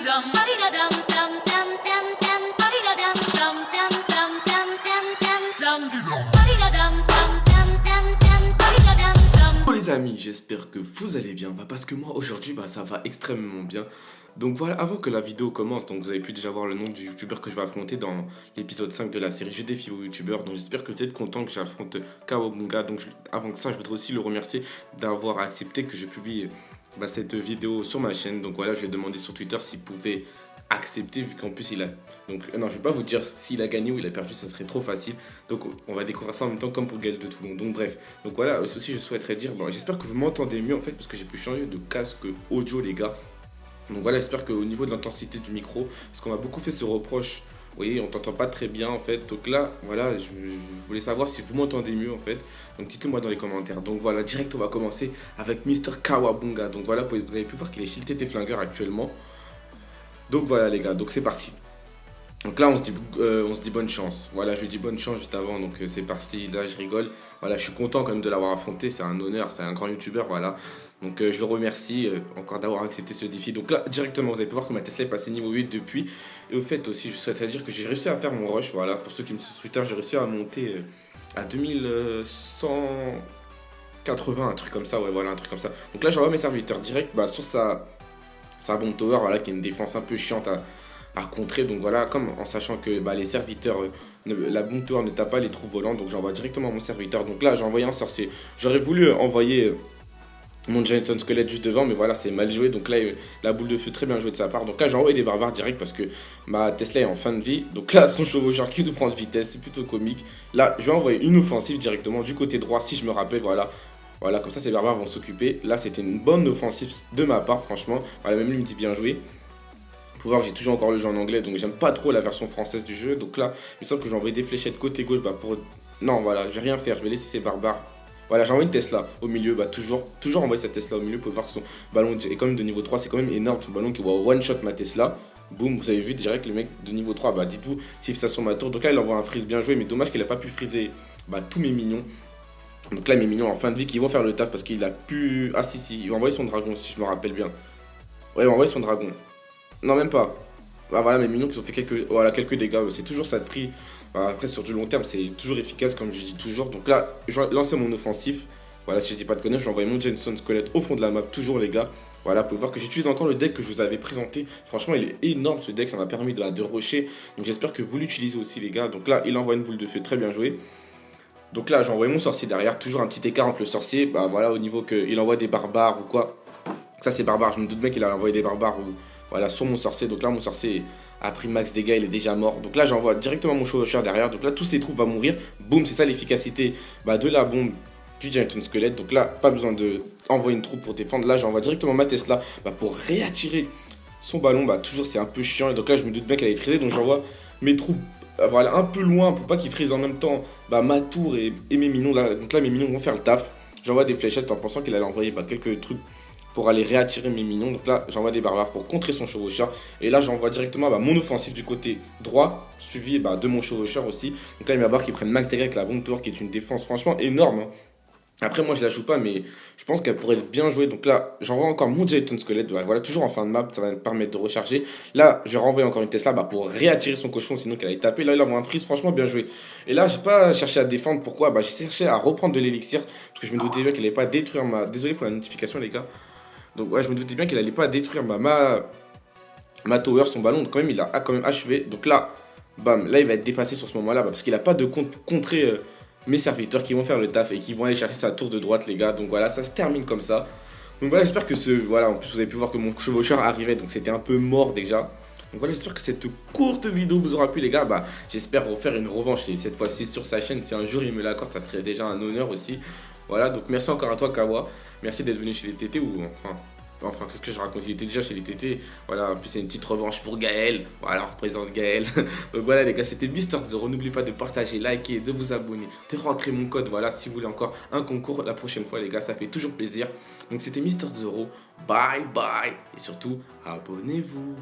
Bon les amis, j'espère que vous allez bien, parce que moi aujourd'hui ça va extrêmement bien. Donc voilà, avant que la vidéo commence, donc vous avez pu déjà voir le nom du youtubeur que je vais affronter dans l'épisode 5 de la série Je défie vos youtubeurs. Donc j'espère que vous êtes contents que j'affronte Kawabunga. Donc avant que ça, je voudrais aussi le remercier d'avoir accepté que je publie cette vidéo sur ma chaîne. Donc voilà, je lui ai demandé sur Twitter s'il pouvait accepter, vu qu'en plus il a... Donc non, je vais pas vous dire s'il a gagné ou il a perdu, ça serait trop facile. Donc on va découvrir ça en même temps, comme pour Gaël de Toulon. Donc bref, donc voilà, aussi je souhaiterais dire, j'espère que vous m'entendez mieux en fait, parce que j'ai pu changer de casque audio les gars. Donc voilà, j'espère qu'au niveau de l'intensité du micro, parce qu'on m'a beaucoup fait ce reproche, vous voyez, on t'entend pas très bien en fait. Donc là, voilà, je voulais savoir si vous m'entendez mieux en fait. Donc dites-le moi dans les commentaires. Donc voilà, direct on va commencer avec Mr Kawabunga. Donc voilà, vous avez pu voir qu'il est chez le TT Flingueur actuellement. Donc voilà les gars, donc c'est parti. Donc là on se dit bonne chance. Voilà, je dis bonne chance juste avant, donc c'est parti. Là je rigole. Voilà, je suis content quand même de l'avoir affronté, c'est un honneur, c'est un grand youtubeur, voilà. Donc je le remercie encore d'avoir accepté ce défi. Donc là directement vous avez pu voir que ma Tesla est passée niveau 8 depuis. Et au fait aussi je souhaiterais dire que j'ai réussi à faire mon rush, voilà. Pour ceux qui me suivent sur Twitter, j'ai réussi à monter à 2180, un truc comme ça, ouais voilà, un truc comme ça. Donc là j'envoie mes serviteurs direct sur sa bombe tower, voilà, qui est une défense un peu chiante à contrer. Donc voilà, comme en sachant que les serviteurs, la bombe tower ne tape pas les trous volants, donc j'envoie directement mon serviteur. Donc là j'ai envoyé un sorcier. J'aurais voulu envoyer mon Giant Squelette juste devant, mais voilà, c'est mal joué. Donc là la boule de feu très bien jouée de sa part. Donc là j'ai envoyé des barbares direct parce que ma Tesla est en fin de vie. Donc là son chevaucheur qui nous prend de vitesse, c'est plutôt comique. Là je vais envoyer une offensive directement du côté droit, si je me rappelle, voilà. Voilà, comme ça, ces barbares vont s'occuper. Là, c'était une bonne offensive de ma part, franchement. Voilà, même lui me dit bien joué. Vous pouvez voir que j'ai toujours encore le jeu en anglais, donc j'aime pas trop la version française du jeu. Donc là, il me semble que j'ai envoyé des fléchettes côté gauche pour... Non, voilà, je vais rien faire, je vais laisser ces barbares. Voilà, j'ai envoyé une Tesla au milieu, toujours envoyer cette Tesla au milieu. Vous pouvez voir que son ballon est quand même de niveau 3, c'est quand même énorme. Son ballon qui va one-shot ma Tesla. Boum, vous avez vu direct le mec de niveau 3, dites-vous, s'il fait ça sur ma tour. Donc là, il envoie un freeze bien joué, mais dommage qu'il a pas pu freezer tous mes minions. Donc là mes minions en fin de vie qui vont faire le taf parce qu'il a pu... Ah si, il va envoyer son dragon si je me rappelle bien. Ouais, il va envoyer son dragon. Non, même pas. Voilà mes minions qui ont fait quelques dégâts. C'est toujours ça de prix. Après sur du long terme c'est toujours efficace comme je dis toujours. Donc là je vais lancer mon offensif. Voilà, si je dis pas de conneries, je vais envoyer mon Jensen Squelette au fond de la map, toujours les gars. Voilà, vous pouvez voir que j'utilise encore le deck que je vous avais présenté. Franchement, il est énorme ce deck, ça m'a permis de rusher. Donc j'espère que vous l'utilisez aussi les gars. Donc là, il envoie une boule de feu, très bien joué. Donc là, j'ai envoyé mon sorcier derrière, toujours un petit écart entre le sorcier, voilà, au niveau qu'il envoie des barbares ou quoi. Ça, c'est barbare, je me doute bien qu'il a envoyé des barbares voilà, sur mon sorcier. Donc là, mon sorcier a pris max dégâts, il est déjà mort. Donc là, j'envoie directement mon chevaucheur derrière. Donc là, tous ces troupes vont mourir. Boum, c'est ça l'efficacité de la bombe du Giant Squelette. Donc là, pas besoin d'envoyer une troupe pour défendre. Là, j'envoie directement ma Tesla pour réattirer son ballon. Toujours, c'est un peu chiant. Et donc là, je me doute bien qu'elle est frisée. Donc j'envoie mes troupes voilà, un peu loin pour pas qu'ils frisent en même temps ma tour et mes minions. Donc là mes minions vont faire le taf. J'envoie des fléchettes en pensant qu'il allait envoyer quelques trucs pour aller réattirer mes minions. Donc là j'envoie des barbares pour contrer son chevaucheur. Et là j'envoie directement mon offensif du côté droit, suivi de mon chevaucheur aussi. Donc là il y a mes barbares qui prennent max dégâts avec la bombe tour qui est une défense franchement énorme. Après moi je la joue pas mais je pense qu'elle pourrait être bien jouée. Donc là j'envoie encore mon Giant Squelette, voilà, toujours en fin de map, ça va me permettre de recharger. Là je vais renvoyer encore une Tesla pour réattirer son cochon sinon qu'elle allait taper. Là il envoie un freeze, franchement bien joué. Et là j'ai pas cherché à défendre, pourquoi j'ai cherché à reprendre de l'élixir parce que je me doutais bien qu'elle allait pas détruire Désolé pour la notification les gars. Donc ouais, je me doutais bien qu'elle allait pas détruire ma tower, son ballon, donc quand même il a quand même achevé. Donc là, bam, là il va être dépassé sur ce moment là parce qu'il a pas de contrer mes serviteurs qui vont faire le taf et qui vont aller chercher sa tour de droite les gars. Donc voilà, ça se termine comme ça. Donc voilà, j'espère que voilà, en plus vous avez pu voir que mon chevaucheur arrivait, donc c'était un peu mort déjà. Donc voilà, j'espère que cette courte vidéo vous aura plu les gars. J'espère refaire une revanche et cette fois-ci sur sa chaîne. Si un jour il me l'accorde, ça serait déjà un honneur aussi. Voilà, donc merci encore à toi Kawa. Merci d'être venu chez les TT ou enfin qu'est-ce que je raconte, il était déjà chez les TT. Voilà, en plus c'est une petite revanche pour Gaël. Voilà, on représente Gaël. Donc voilà les gars, c'était Mister Zoro. N'oubliez pas de partager, liker, de vous abonner, de rentrer mon code. Voilà, si vous voulez encore un concours la prochaine fois les gars, ça fait toujours plaisir. Donc c'était Mister Zoro. Bye bye. Et surtout, abonnez-vous.